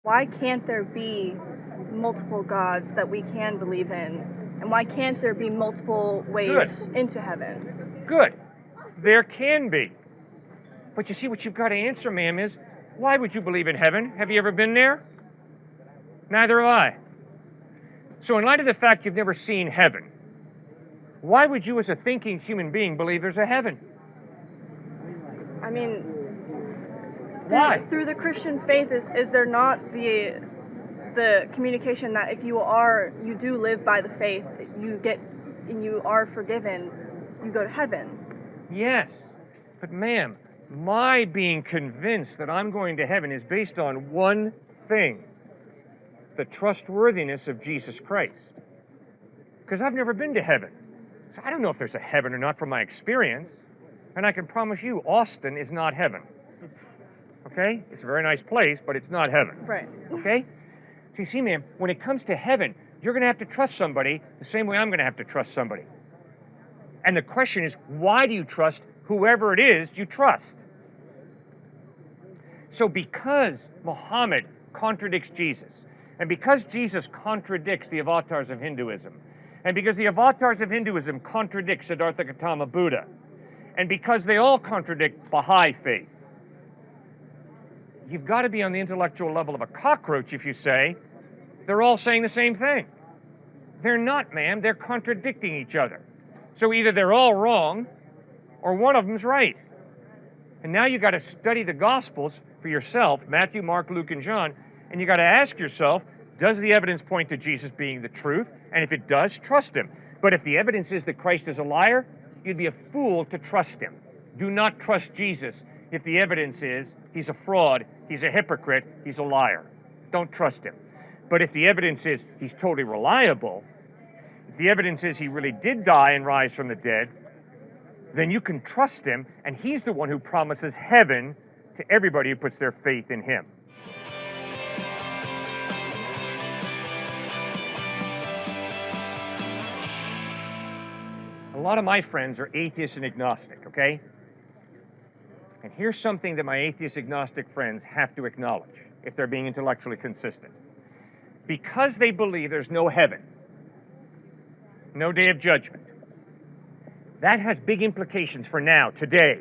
Why can't there be multiple gods that we can believe in? And why can't there be multiple ways into heaven? Good. There can be. But you see, what you've got to answer, ma'am, is why would you believe in heaven? Have you ever been there? Neither have I. So in light of the fact you've never seen heaven, why would you as a thinking human being believe there's a heaven? I mean, why? Through the Christian faith, is there not the communication that if you do live by the faith, you are forgiven, you go to heaven? Yes, but ma'am, my being convinced that I'm going to heaven is based on one thing: the trustworthiness of Jesus Christ. Because I've never been to heaven. So I don't know if there's a heaven or not from my experience. And I can promise you, Austin is not heaven. Okay? It's a very nice place, but it's not heaven. Right. Okay? So you see, ma'am, when it comes to heaven, you're going to have to trust somebody the same way I'm going to have to trust somebody. And the question is, why do you trust whoever it is you trust? So because Muhammad contradicts Jesus, and because Jesus contradicts the avatars of Hinduism, and because the avatars of Hinduism contradict Siddhartha Gautama Buddha, and because they all contradict Baha'i faith, you've got to be on the intellectual level of a cockroach if you say they're all saying the same thing. They're not, ma'am. They're contradicting each other. So either they're all wrong or one of them's right. And now you've got to study the Gospels for yourself, Matthew, Mark, Luke, and John, and you've got to ask yourself, does the evidence point to Jesus being the truth? And if it does, trust him. But if the evidence is that Christ is a liar, you'd be a fool to trust him. Do not trust Jesus if the evidence is he's a fraud, he's a hypocrite, he's a liar. Don't trust him. But if the evidence is he's totally reliable, if the evidence is he really did die and rise from the dead, then you can trust him, and he's the one who promises heaven to everybody who puts their faith in him. A lot of my friends are atheists and agnostic, okay? And here's something that my atheist agnostic friends have to acknowledge if they're being intellectually consistent. Because they believe there's no heaven, no day of judgment, that has big implications for now, today.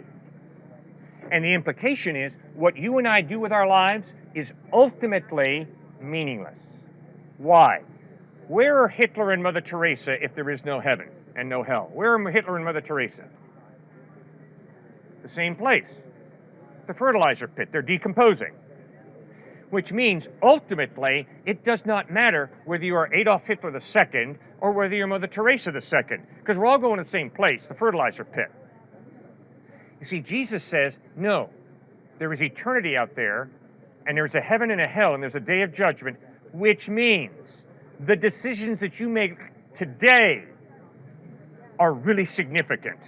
And the implication is what you and I do with our lives is ultimately meaningless. Why? Where are Hitler and Mother Teresa if there is no heaven and no hell? Where are Hitler and Mother Teresa? The same place. The fertilizer pit. They're decomposing. Which means, ultimately, it does not matter whether you are Adolf Hitler II or whether you're Mother Teresa II, because we're all going to the same place, the fertilizer pit. You see, Jesus says, no, there is eternity out there, and there's a heaven and a hell, and there's a day of judgment, which means the decisions that you make today are really significant.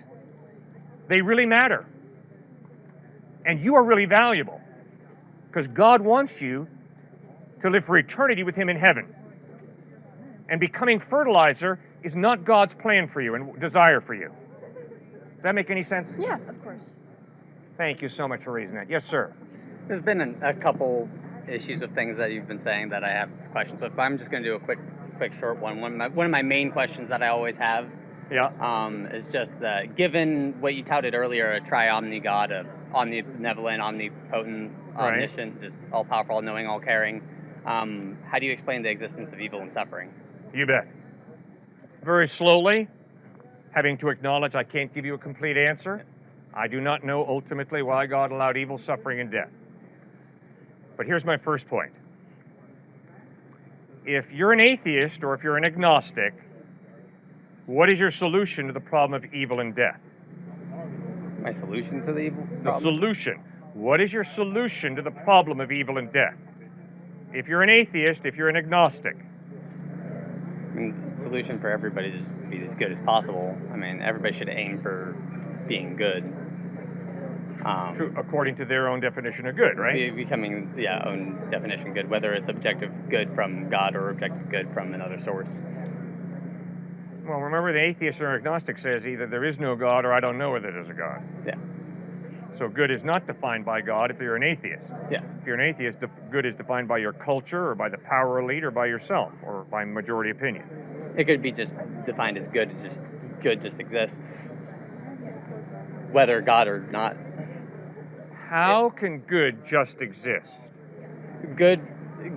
They really matter. And you are really valuable, because God wants you to live for eternity with him in heaven. And becoming fertilizer is not God's plan for you and desire for you. Does that make any sense? Yeah, of course. Thank you so much for raising that. Yes, sir. There's been a couple issues of things that you've been saying that I have questions with, but I'm just going to do a quick short one. One of my main questions that I always have is just that, given what you touted earlier, a tri-omni God, a omnibenevolent, omnipotent, omniscient, just all-powerful, all-knowing, all-caring, how do you explain the existence of evil and suffering? You bet. Very slowly, having to acknowledge I can't give you a complete answer. I do not know ultimately why God allowed evil, suffering, and death. But here's my first point. If you're an atheist or if you're an agnostic, what is your solution to the problem of evil and death? My solution to the evil problem? The solution. What is your solution to the problem of evil and death? If you're an atheist, if you're an agnostic. I mean, the solution for everybody is just to be as good as possible. I mean, everybody should aim for being good. According to their own definition of good, right? Becoming, own definition of good, whether it's objective good from God or objective good from another source. Well, remember, the atheist or agnostic says either there is no God or I don't know whether there's a God. Yeah. So good is not defined by God if you're an atheist. Yeah. If you're an atheist, good is defined by your culture or by the power elite or by yourself or by majority opinion. It could be just defined as good. Good just exists, whether God or not. How can good just exist? Good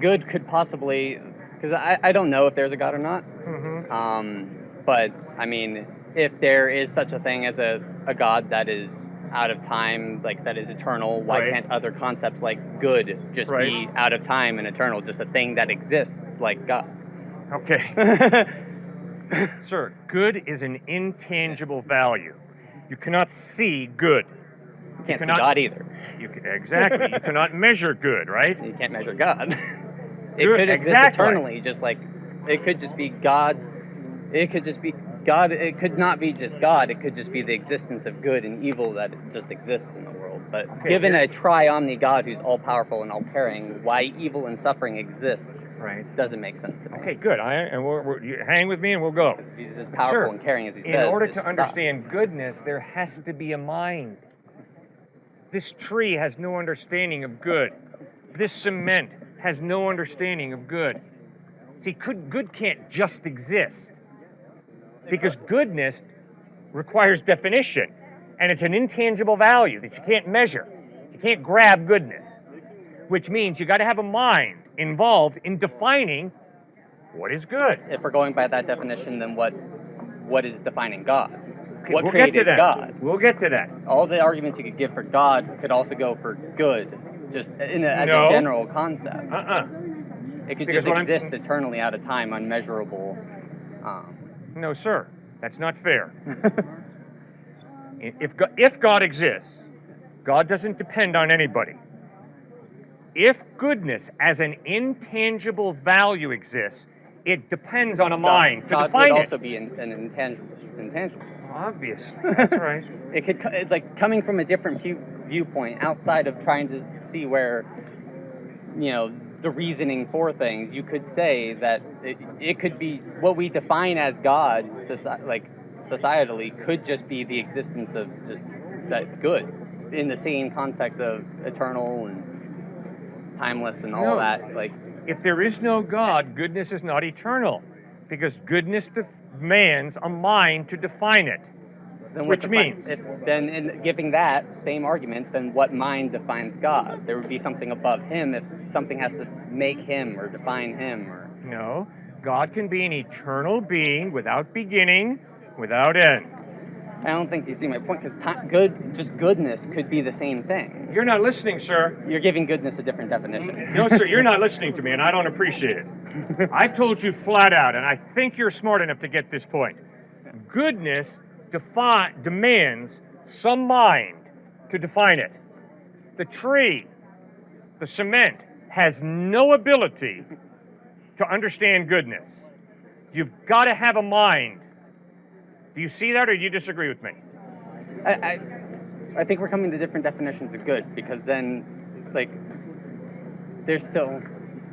could possibly, because I don't know if there's a God or not. But I mean, if there is such a thing as a God that is out of time, like that is eternal, why can't other concepts like good just be out of time and eternal, just a thing that exists like God? Okay. Sir, good is an intangible value. You cannot see good. You can't see God either. Exactly. You cannot measure good, right? You can't measure God. It could exist eternally, just like it could just be God. It could just be God. It could not be just God. It could just be the existence of good and evil that just exists in the world. But given a tri-omni God who's all-powerful and all-caring, why evil and suffering exists doesn't make sense to me. Okay, good. You hang with me and we'll go. He's as powerful and caring as he says. In order to understand goodness, there has to be a mind. This tree has no understanding of good. This cement has no understanding of good. See, good can't just exist. Because goodness requires definition. And it's an intangible value that you can't measure. You can't grab goodness. Which means you got to have a mind involved in defining what is good. If we're going by that definition, then what is defining God? Okay, what we'll created get to that. God? We'll get to that. All the arguments you could give for God could also go for good, just as a general concept. It could just exist eternally out of time, unmeasurable. No, sir. That's not fair. If God exists, God doesn't depend on anybody. If goodness as an intangible value exists, it depends on a mind to define it. God would also be an intangible. Obviously, that's right. It's like coming from a different viewpoint outside of trying to see where, the reasoning for things. You could say that it could be what we define as God, societally, could just be the existence of just that good, in the same context of eternal and timeless and all that. Like, if there is no God, goodness is not eternal, because goodness demands a mind to define it. Which means, then in giving that same argument, then what mind defines God? There would be something above him if something has to make him or define him. No, God can be an eternal being without beginning, without end. I don't think you see my point, because just goodness could be the same thing. You're not listening, sir. You're giving goodness a different definition. No, sir, you're not listening to me, and I don't appreciate it. I told you flat out, and I think you're smart enough to get this point. Goodness demands some mind to define it. The tree, the cement, has no ability to understand goodness. You've got to have a mind. Do you see that, or do you disagree with me? I think we're coming to different definitions of good, because then, there's still,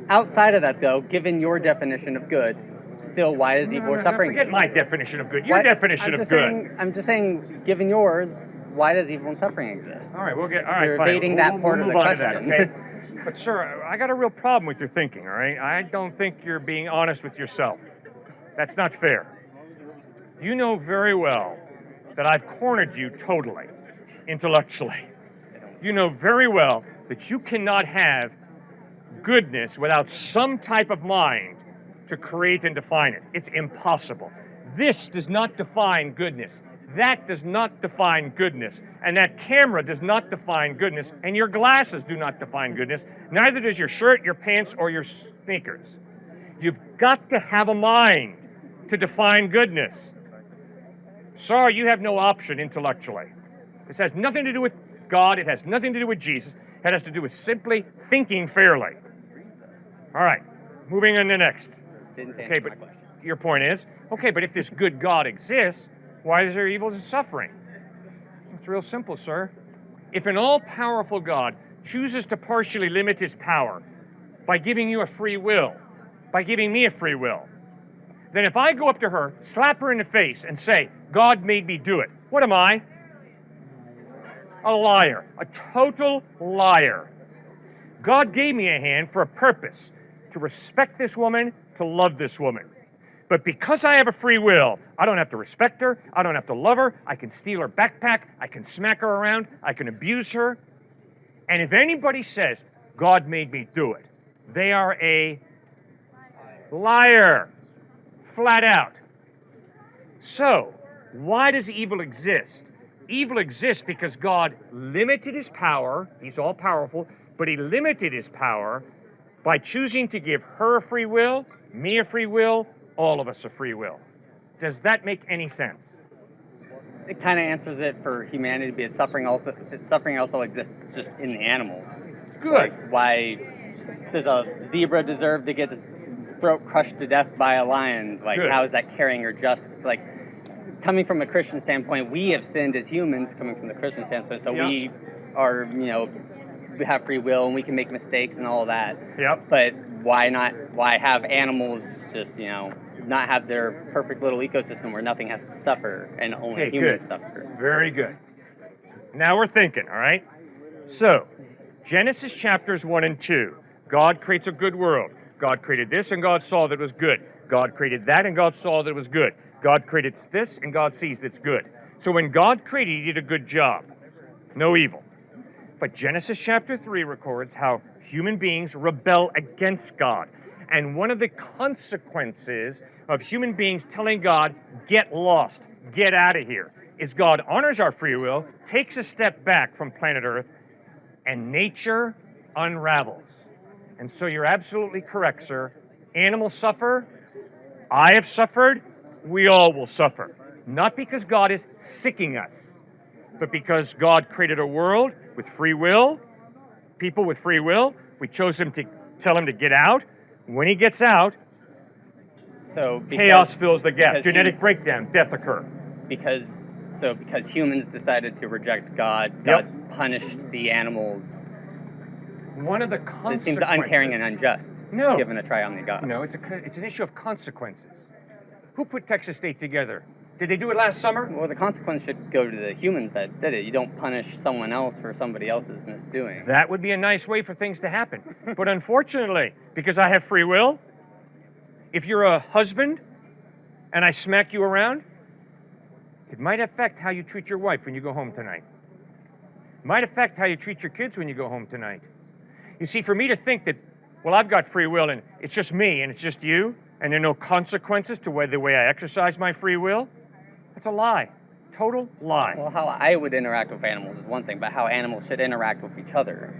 outside of that though, given your definition of good, still, why is evil or suffering? Forget my definition of good. Your definition of good. I'm just saying, given yours, why does evil and suffering exist? All right, You're evading that part of the question. Okay? But sir, I got a real problem with your thinking, all right? I don't think you're being honest with yourself. That's not fair. You know very well that I've cornered you totally, intellectually. You know very well that you cannot have goodness without some type of mind to create and define it. It's impossible. This does not define goodness. That does not define goodness. And that camera does not define goodness. And your glasses do not define goodness. Neither does your shirt, your pants, or your sneakers. You've got to have a mind to define goodness. Sorry, you have no option intellectually. This has nothing to do with God. It has nothing to do with Jesus. It has to do with simply thinking fairly. All right, moving on to next. Okay, but your point is, okay, but if this good God exists, why is there evil and suffering? It's real simple, sir. If an all-powerful God chooses to partially limit his power by giving you a free will, by giving me a free will, then if I go up to her, slap her in the face, and say, God made me do it, what am I? a liar, a total liar. God gave me a hand for a purpose, to respect this woman, to love this woman. But because I have a free will, I don't have to respect her, I don't have to love her, I can steal her backpack, I can smack her around, I can abuse her. And if anybody says, God made me do it, they are a liar, flat out. So, why does evil exist? Evil exists because God limited his power, he's all powerful, but he limited his power by choosing to give her a free will, me a free will, all of us a free will. Does that make any sense? It kind of answers it for humanity, but suffering also exists just in the animals. Good. Like, why does a zebra deserve to get its throat crushed to death by a lion? Like, Good. How is that caring or just? Like, coming from a Christian standpoint, we have sinned as humans. Coming from the Christian standpoint, so Yep. we are, we have free will and we can make mistakes and all that. Yep. But why not? Why have animals just, not have their perfect little ecosystem where nothing has to suffer and only humans suffer? Very good. Now we're thinking, all right? So, Genesis chapters 1 and 2. God creates a good world. God created this and God saw that it was good. God created that and God saw that it was good. God created this and God sees that it's good. So when God created, he did a good job. No evil. But Genesis chapter 3 records how human beings rebel against God. And one of the consequences of human beings telling God, get lost, get out of here, is God honors our free will, takes a step back from planet Earth, and nature unravels. And so you're absolutely correct, sir. Animals suffer. I have suffered. We all will suffer. Not because God is sicking us, but because God created a world with free will, people with free will. We chose him to tell him to get out. When he gets out, chaos fills the gap. Genetic breakdown, death occur. Because humans decided to reject God, God punished the animals. One of the consequences... It seems uncaring and unjust, given a triune God. No, it's an issue of consequences. Who put Texas State together? Did they do it last summer? Well, the consequence should go to the humans that did it. You don't punish someone else for somebody else's misdoing. That would be a nice way for things to happen. But unfortunately, because I have free will, if you're a husband and I smack you around, it might affect how you treat your wife when you go home tonight. It might affect how you treat your kids when you go home tonight. You see, for me to think that, well, I've got free will and it's just me and it's just you, and there are no consequences to the way I exercise my free will, that's a lie. Total lie. Well, how I would interact with animals is one thing, but how animals should interact with each other.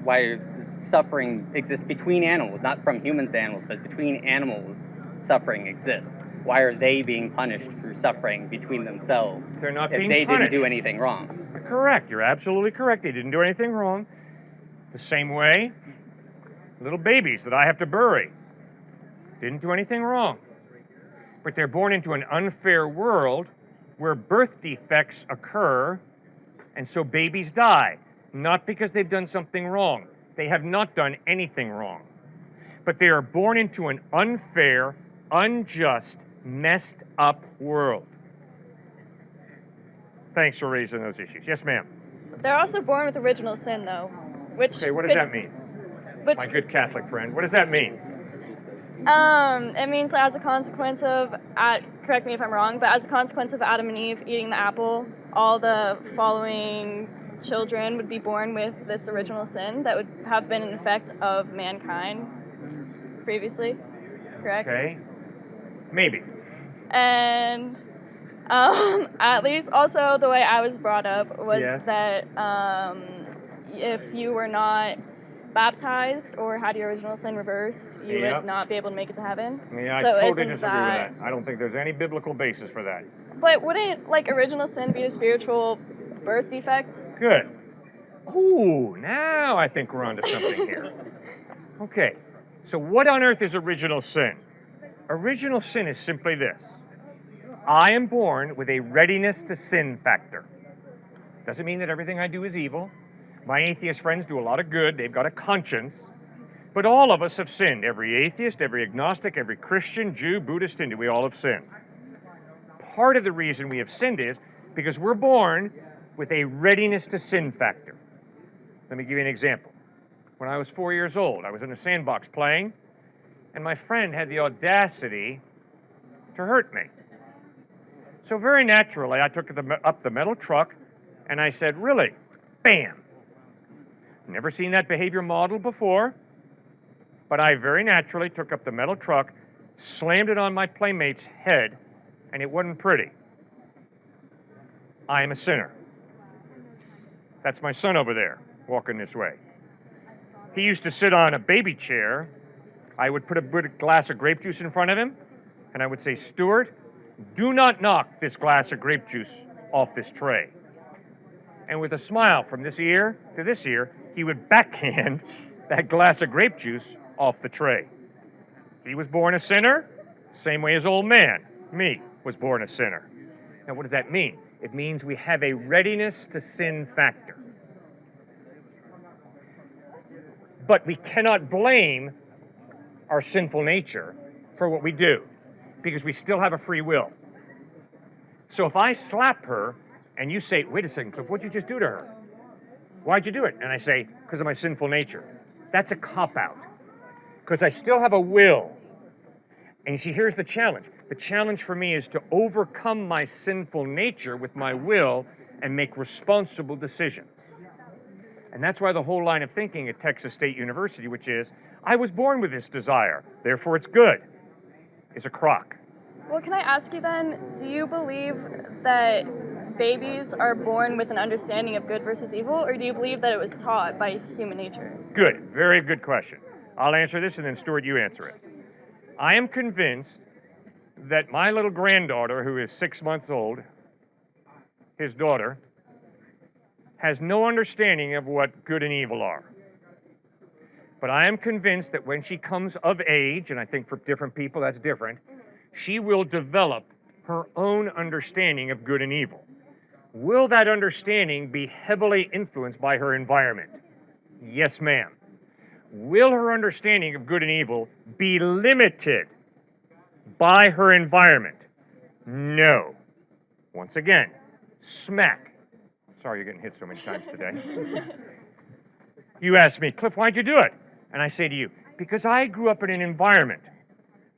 Why suffering exists between animals, not from humans to animals, but between animals, suffering exists. Why are they being punished for suffering between themselves? They're not being punished. If they didn't do anything wrong. You're correct. You're absolutely correct. They didn't do anything wrong. The same way, little babies that I have to bury didn't do anything wrong. But they're born into an unfair world where birth defects occur, and so babies die. Not because they've done something wrong. They have not done anything wrong. But they are born into an unfair, unjust, messed up world. Thanks for raising those issues. Yes, ma'am. They're also born with original sin, though. Okay, what does that mean? My good Catholic friend, what does that mean? It means that as a consequence of, correct me if I'm wrong, but as a consequence of Adam and Eve eating the apple, all the following children would be born with this original sin that would have been an effect of mankind previously, correct? Okay, maybe. And at least also the way I was brought up was that if you were not baptized or had your original sin reversed, you would not be able to make it to heaven. Yeah, I totally disagree with that. I don't think there's any biblical basis for that. But wouldn't original sin be a spiritual birth defect? Good. Ooh, now I think we're onto something here. Okay, so what on earth is original sin? Original sin is simply this. I am born with a readiness to sin factor. Doesn't mean that everything I do is evil. My atheist friends do a lot of good. They've got a conscience. But all of us have sinned. Every atheist, every agnostic, every Christian, Jew, Buddhist, Hindu, we all have sinned. Part of the reason we have sinned is because we're born with a readiness to sin factor. Let me give you an example. When I was 4 years old, I was in a sandbox playing, and my friend had the audacity to hurt me. So very naturally, I took up the metal truck, and I said, "Really?" Bam! Never seen that behavior model before, but I very naturally took up the metal truck, slammed it on my playmate's head, and it wasn't pretty. I am a sinner. That's my son over there, walking this way. He used to sit on a baby chair. I would put a glass of grape juice in front of him, and I would say, "Stuart, do not knock this glass of grape juice off this tray." And with a smile from this ear to this ear, he would backhand that glass of grape juice off the tray. He was born a sinner, same way as old man, me, was born a sinner. Now, what does that mean? It means we have a readiness to sin factor. But we cannot blame our sinful nature for what we do, because we still have a free will. So if I slap her and you say, "Wait a second, Cliff, what'd you just do to her? Why'd you do it?" And I say, "Because of my sinful nature." That's a cop-out, because I still have a will. And you see, here's the challenge. The challenge for me is to overcome my sinful nature with my will and make responsible decisions. And that's why the whole line of thinking at Texas State University, which is, "I was born with this desire, therefore it's good," is a crock. Well, can I ask you then, do you believe that babies are born with an understanding of good versus evil, or do you believe that it was taught by human nature? Good, very good question. I'll answer this, and then Stuart, you answer it. I am convinced that my little granddaughter, who is 6 months old, his daughter, has no understanding of what good and evil are. But I am convinced that when she comes of age, and I think for different people that's different, she will develop her own understanding of good and evil. Will that understanding be heavily influenced by her environment? Yes, ma'am. Will her understanding of good and evil be limited by her environment? No. Once again, smack. Sorry you're getting hit so many times today. You ask me, "Cliff, why'd you do it?" And I say to you, because I grew up in an environment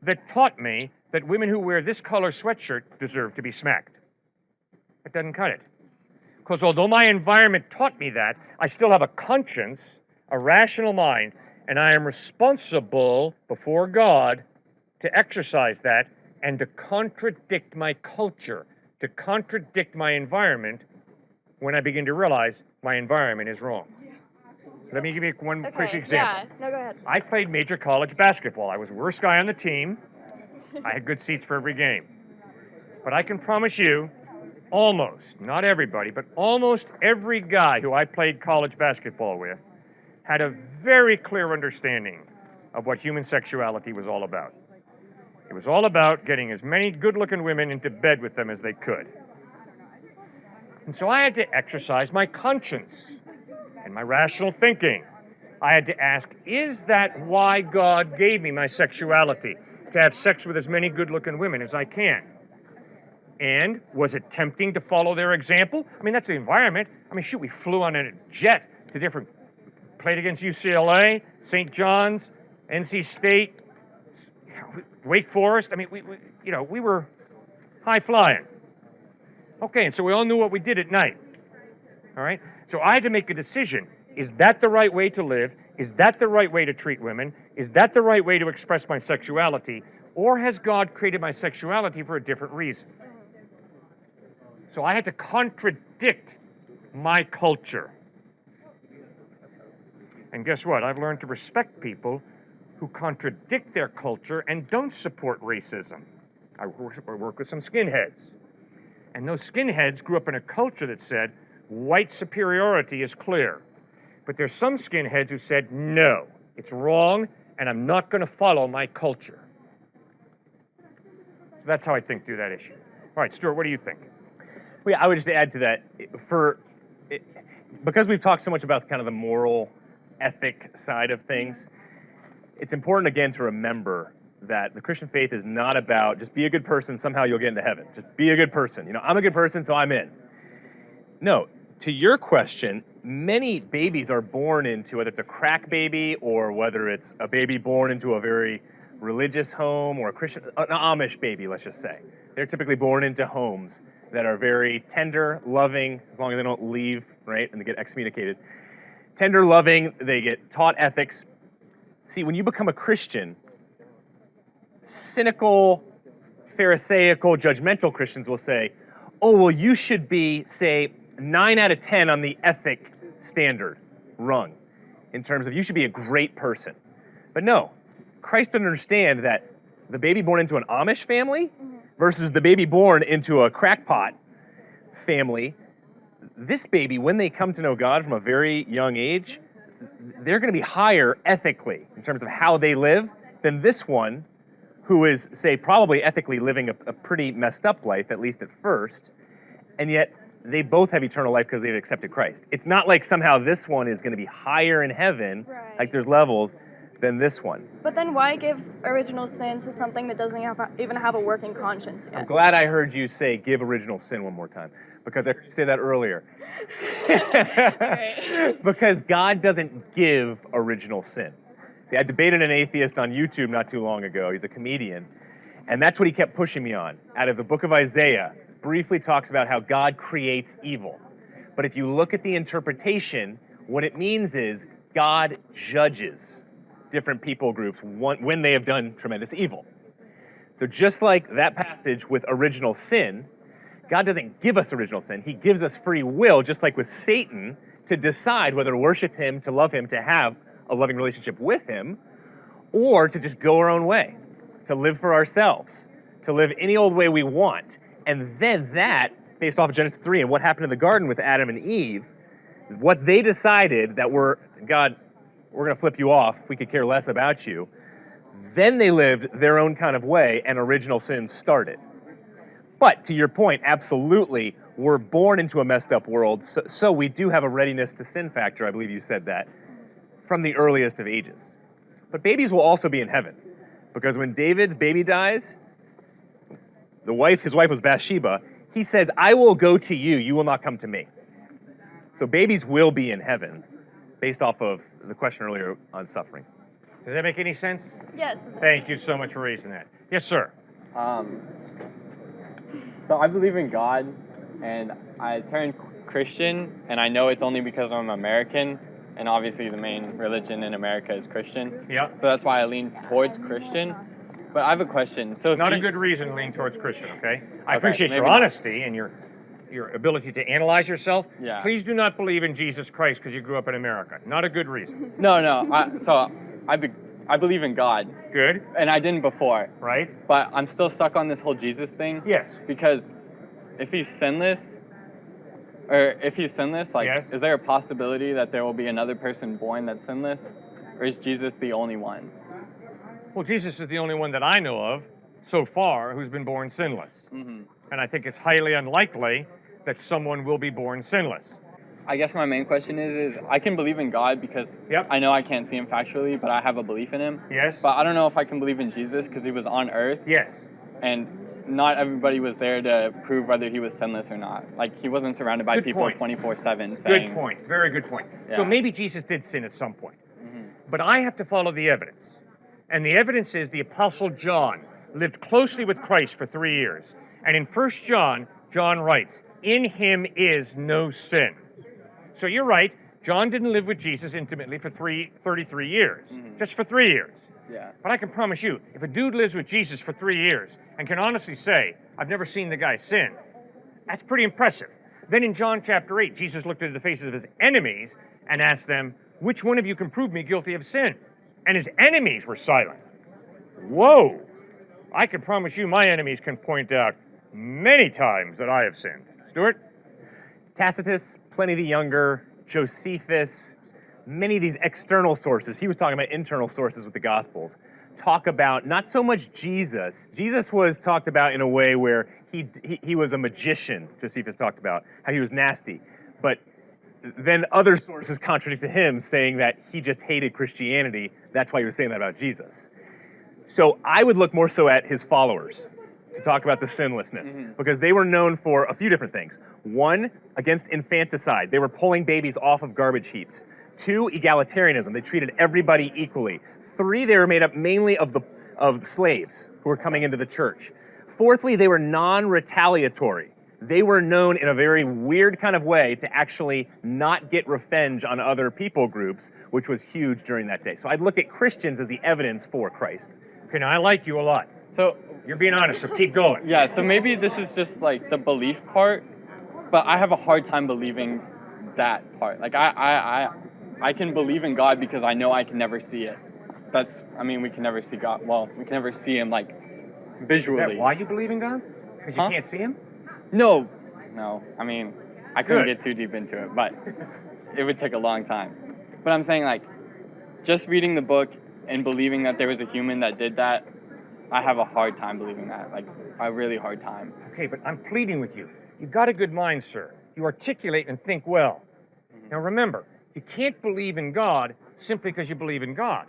that taught me that women who wear this color sweatshirt deserve to be smacked. It doesn't cut it. Because although my environment taught me that, I still have a conscience, a rational mind, and I am responsible before God to exercise that and to contradict my culture, to contradict my environment when I begin to realize my environment is wrong. Let me give you one quick example. Yeah, no, go ahead. I played major college basketball. I was the worst guy on the team. I had good seats for every game. But I can promise you, almost, not everybody, but almost every guy who I played college basketball with had a very clear understanding of what human sexuality was all about. It was all about getting as many good-looking women into bed with them as they could. And so I had to exercise my conscience and my rational thinking. I had to ask, is that why God gave me my sexuality? To have sex with as many good-looking women as I can. And was it tempting to follow their example? I mean, that's the environment. I mean, shoot, we flew on a jet to different, played against UCLA, St. John's, NC State, Wake Forest. I mean, we were high flying. Okay, and so we all knew what we did at night. All right? So I had to make a decision. Is that the right way to live? Is that the right way to treat women? Is that the right way to express my sexuality? Or has God created my sexuality for a different reason? So I had to contradict my culture. And guess what? I've learned to respect people who contradict their culture and don't support racism. I work with some skinheads. And those skinheads grew up in a culture that said white superiority is clear. But there's some skinheads who said, no, it's wrong, and I'm not going to follow my culture. So that's how I think through that issue. All right, Stuart, what do you think? Well, yeah, I would just add to that, because we've talked so much about kind of the moral, ethic side of things, it's important, again, to remember that the Christian faith is not about just be a good person, somehow you'll get into heaven. Just be a good person. I'm a good person, so I'm in. No, to your question, many babies are born into, whether it's a crack baby or whether it's a baby born into a very religious home or an Amish baby, let's just say. They're typically born into homes that are very tender, loving, as long as they don't leave, right, and they get excommunicated. Tender, loving, they get taught ethics. See, when you become a Christian, cynical, Pharisaical, judgmental Christians will say, oh, well, you should be, say, 9 out of 10 on the ethic standard rung, in terms of you should be a great person. But no, Christ doesn't understand that the baby born into an Amish family versus the baby born into a crackpot family, this baby, when they come to know God from a very young age, they're going to be higher ethically in terms of how they live than this one who is, say, probably ethically living a pretty messed up life, at least at first, and yet they both have eternal life because they've accepted Christ. It's not like somehow this one is going to be higher in heaven, right, like there's levels, than this one. But then why give original sin to something that doesn't even have a working conscience yet? I'm glad I heard you say give original sin one more time, because I heard you say that earlier. Right. Because God doesn't give original sin. See, I debated an atheist on YouTube not too long ago. He's a comedian. And that's what he kept pushing me on. Out of the book of Isaiah, briefly talks about how God creates evil. But if you look at the interpretation, what it means is God judges different people groups when they have done tremendous evil. So just like that passage with original sin, God doesn't give us original sin. He gives us free will, just like with Satan, to decide whether to worship him, to love him, to have a loving relationship with him, or to just go our own way, to live for ourselves, to live any old way we want. And then that, based off of Genesis 3 and what happened in the garden with Adam and Eve, what they decided that God, we're going to flip you off, we could care less about you, then they lived their own kind of way and original sin started. But to your point, absolutely, we're born into a messed up world, so we do have a readiness to sin factor, I believe you said that, from the earliest of ages. But babies will also be in heaven, because when David's baby dies, his wife was Bathsheba, he says, I will go to you, you will not come to me. So babies will be in heaven, based off of the question earlier on suffering. Does that make any sense? Yes. Thank you so much for raising that. Yes, sir. So I believe in God, and I turned Christian, and I know it's only because I'm American, and obviously the main religion in America is Christian. Yeah. So that's why I lean towards Christian. But I have a question. So Not a good reason to lean towards Christian, okay? I Okay, appreciate your maybe not. honesty and your ability to analyze yourself. Yeah. Please do not believe in Jesus Christ because you grew up in America. Not a good reason. No. I believe in God, Good, and I didn't before. right? But I'm still stuck on this whole Jesus thing. Yes. Because if he's sinless, like, Yes. is there a possibility that there will be another person born that's sinless? Or is Jesus the only one? Well, Jesus is the only one that I know of so far who's been born sinless. Mm-hmm. And I think it's highly unlikely that someone will be born sinless. I guess my main question is I can believe in God because Yep. I know I can't see him factually, but I have a belief in him. Yes? But I don't know if I can believe in Jesus because he was on earth, Yes. and not everybody was there to prove whether he was sinless or not. Like, he wasn't surrounded by Good people point. 24/7 saying... Good point. Very good point. So Yeah. maybe Jesus did sin at some point. Mm-hmm. But I have to follow the evidence. And the evidence is the Apostle John lived closely with Christ for 3 years. And in 1 John, John writes, in him is no sin. So you're right, John didn't live with Jesus intimately for 33 years, just for 3 years. Yeah. But I can promise you, if a dude lives with Jesus for 3 years and can honestly say, I've never seen the guy sin, that's pretty impressive. Then in John chapter 8, Jesus looked into the faces of his enemies and asked them, which one of you can prove me guilty of sin? And his enemies were silent. Whoa! I can promise you my enemies can point out many times that I have sinned. Stuart? Tacitus, Pliny the Younger, Josephus, many of these external sources, he was talking about internal sources with the Gospels, talk about not so much Jesus. Jesus was talked about in a way where he was a magician, Josephus talked about, how he was nasty. But then other sources contradicted him, saying that he just hated Christianity. That's why he was saying that about Jesus. So I would look more so at his followers, to talk about the sinlessness, because they were known for a few different things. One, against infanticide. They were pulling babies off of garbage heaps. Two, egalitarianism. They treated everybody equally. Three, they were made up mainly of slaves who were coming into the church. Fourthly, they were non-retaliatory. They were known in a very weird kind of way to actually not get revenge on other people groups, which was huge during that day. So I'd look at Christians as the evidence for Christ. Okay, now I like you a lot. So You're being honest, so keep going. yeah, so maybe this is just like the belief part, but I have a hard time believing that part. Like I can believe in God because I know I can never see it. We can never see God. Well, we can never see him like visually. Is that why you believe in God? Because you can't see him? No. I mean, I couldn't Good. get too deep into it, but it would take a long time. But I'm saying, like, just reading the book and believing that there was a human that did that, I have a hard time believing that. Like, a really hard time. Okay, but I'm pleading with you. You got a good mind, sir. You articulate and think well. Now remember, you can't believe in God simply because you believe in God.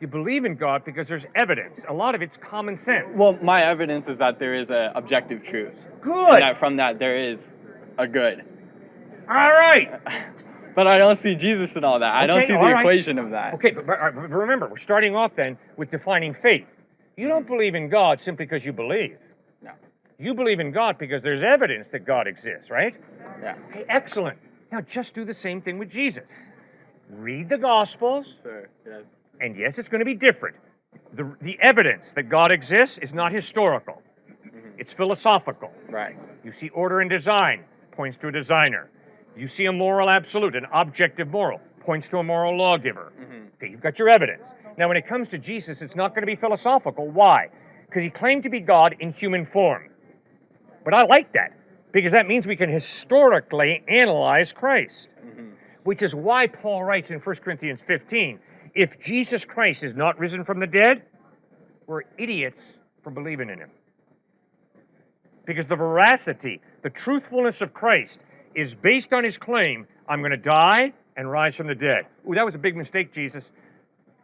You believe in God because there's evidence. A lot of it's common sense. Well, my evidence is that there is an objective truth. Good. And that from that there is a good. All right. But I don't see Jesus in all that. I don't Okay, see all the right. equation of that. Okay, but remember, we're starting off then with defining faith. You don't believe in God simply because you believe. No. You believe in God because there's evidence that God exists, right? Yeah. Okay, excellent. Now just do the same thing with Jesus. Read the Gospels, Sure. Yes. and yes, it's going to be different. The evidence that God exists is not historical. It's philosophical. Right. You see order and design, points to a designer. You see a moral absolute, an objective moral, points to a moral lawgiver. Okay, you've got your evidence. Now, when it comes to Jesus, it's not going to be philosophical. Why? Because he claimed to be God in human form. But I like that, because that means we can historically analyze Christ, which is why Paul writes in 1 Corinthians 15, if Jesus Christ is not risen from the dead, we're idiots for believing in him. Because the veracity, the truthfulness of Christ is based on his claim, I'm going to die and rise from the dead. Ooh, that was a big mistake, Jesus.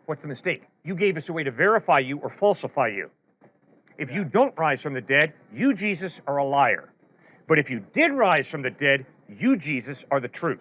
What's the mistake? You gave us a way to verify you or falsify you. If you don't rise from the dead, you, Jesus, are a liar. But if you did rise from the dead, you, Jesus, are the truth.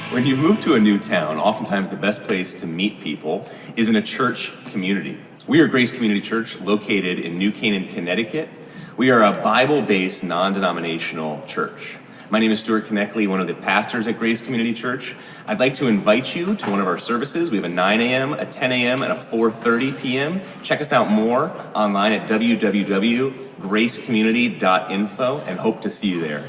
When you move to a new town, oftentimes the best place to meet people is in a church community. We are Grace Community Church, located in New Canaan, Connecticut. We are a Bible-based, non-denominational church. My name is Stuart Knechtle, one of the pastors at Grace Community Church. I'd like to invite you to one of our services. We have a 9 a.m., a 10 a.m., and a 4:30 p.m. Check us out more online at www.gracecommunity.info and hope to see you there.